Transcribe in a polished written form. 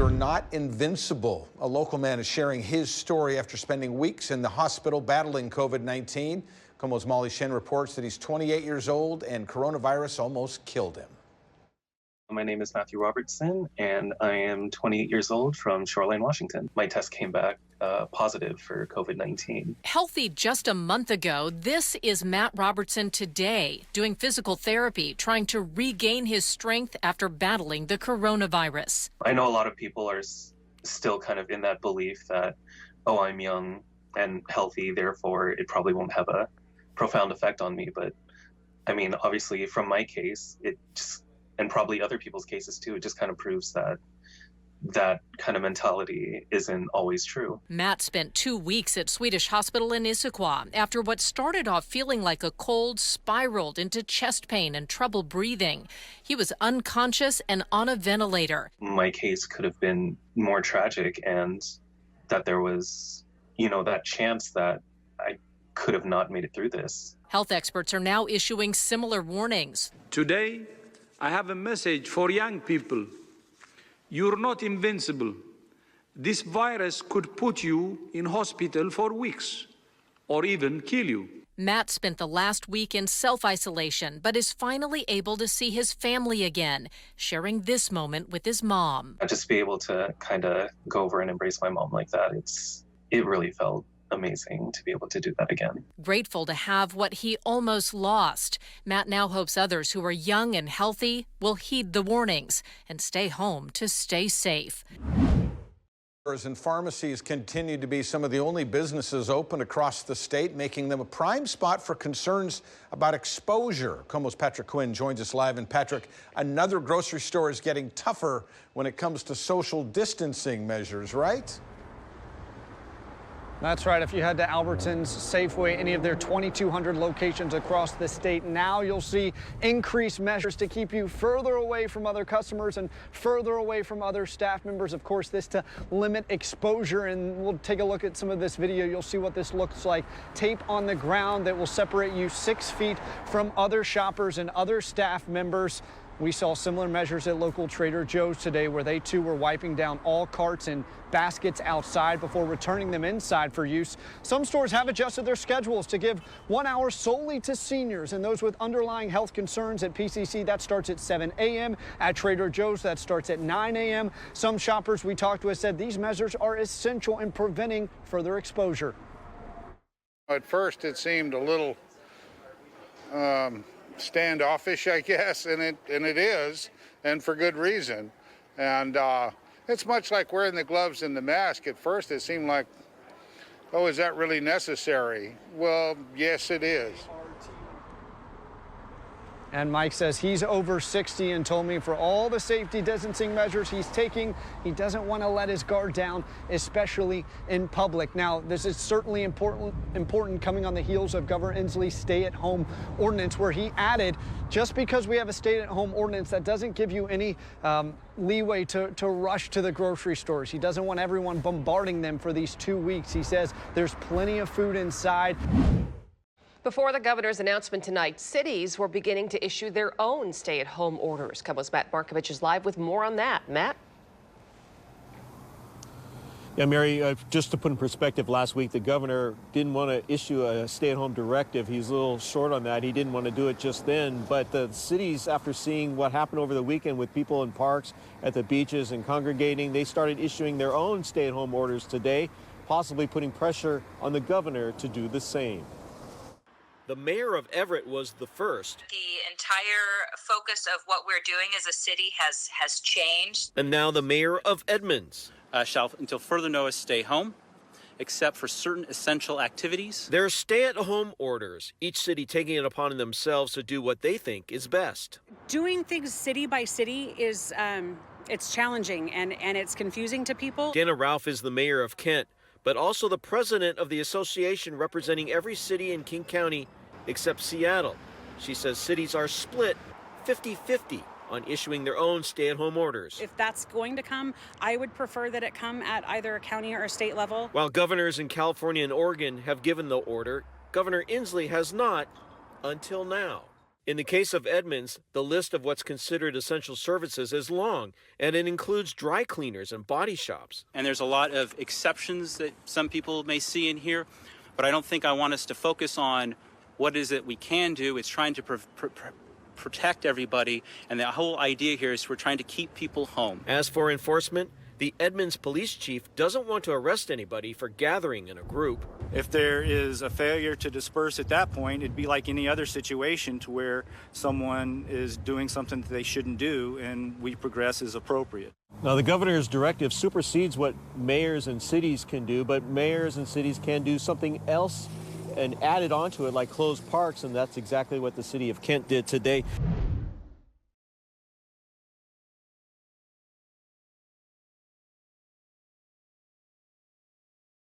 You're not invincible. A local man is sharing his story after spending weeks in the hospital battling COVID-19. KOMO's Molly Shen reports that he's 28 years old and coronavirus almost killed him. My name is Matthew Robertson, and I am 28 years old from Shoreline, Washington. My test came back positive for COVID-19. Healthy just a month ago, this is Matt Robertson today, doing physical therapy, trying to regain his strength after battling the coronavirus. I know a lot of people are still kind of in that belief that, oh, I'm young and healthy, therefore it probably won't have a profound effect on me. But I mean, obviously from my case, it just, and probably other people's cases too, it just kind of proves that that kind of mentality isn't always true. Matt spent 2 weeks at Swedish Hospital in Issaquah after what started off feeling like a cold spiraled into chest pain and trouble breathing. He was unconscious and on a ventilator. My case could have been more tragic, and that there was, that chance that I could have not made it through this. Health experts are now issuing similar warnings. Today, I have a message for young people. You're not invincible. This virus could put you in hospital for weeks or even kill you. Matt spent the last week in self-isolation, but is finally able to see his family again, sharing this moment with his mom. Just be able to kind of go over and embrace my mom like that, it really felt amazing to be able to do that again. Grateful to have what he almost lost. Matt now hopes others who are young and healthy will heed the warnings and stay home to stay safe. And pharmacies continue to be some of the only businesses open across the state, making them a prime spot for concerns about exposure. KOMO's Patrick Quinn joins us live. And Patrick, another grocery store is getting tougher when it comes to social distancing measures, right? That's right. If you head to Albertsons, Safeway, any of their 2,200 locations across the state, now you'll see increased measures to keep you further away from other customers and further away from other staff members. Of course, this to limit exposure. And we'll take a look at some of this video. You'll see what this looks like. Tape on the ground that will separate you 6 feet from other shoppers and other staff members. We saw similar measures at local Trader Joe's today, where they too were wiping down all carts and baskets outside before returning them inside for use. Some stores have adjusted their schedules to give 1 hour solely to seniors and those with underlying health concerns. At PCC, that starts at 7 a.m. At Trader Joe's, that starts at 9 a.m. Some shoppers we talked to said these measures are essential in preventing further exposure. At first, it seemed a little standoffish, I guess, and it is, and for good reason. And it's much like wearing the gloves and the mask. At first it seemed like, oh, is that really necessary? Well, yes, it is. And Mike says he's over 60 and told me for all the safety distancing measures he's taking, he doesn't want to let his guard down, especially in public. Now, this is certainly important coming on the heels of Governor Inslee's stay-at-home ordinance, where he added, just because we have a stay-at-home ordinance, that doesn't give you any leeway to rush to the grocery stores. He doesn't want everyone bombarding them for these 2 weeks. He says there's plenty of food inside. Before the governor's announcement tonight, cities were beginning to issue their own stay-at-home orders. KOMO's Matt Markovich is live with more on that. Matt? Yeah, Mary, just to put in perspective, last week the governor didn't want to issue a stay-at-home directive. He's a little short on that. He didn't want to do it just then. But the cities, after seeing what happened over the weekend with people in parks, at the beaches and congregating, they started issuing their own stay-at-home orders today, possibly putting pressure on the governor to do the same. The mayor of Everett was the first. The entire focus of what we're doing as a city has changed. And now the mayor of Edmonds. Shall, until further notice, stay home, except for certain essential activities. There are stay-at-home orders, each city taking it upon themselves to do what they think is best. Doing things city by city is it's challenging and it's confusing to people. Dana Ralph is the mayor of Kent, but also the president of the association representing every city in King County except Seattle. She says cities are split 50-50 on issuing their own stay-at-home orders. If that's going to come, I would prefer that it come at either a county or a state level. While governors in California and Oregon have given the order, Governor Inslee has not until now. In the case of Edmonds, the list of what's considered essential services is long, and it includes dry cleaners and body shops. And there's a lot of exceptions that some people may see in here, but I don't think I want us to focus on what is it we can do. It's trying to protect everybody, and the whole idea here is we're trying to keep people home. As for enforcement, the Edmonds police chief doesn't want to arrest anybody for gathering in a group. If there is a failure to disperse at that point, it'd be like any other situation to where someone is doing something that they shouldn't do, and we progress as appropriate. Now, the governor's directive supersedes what mayors and cities can do, but mayors and cities can do something else and add it onto it, like close parks, and that's exactly what the city of Kent did today.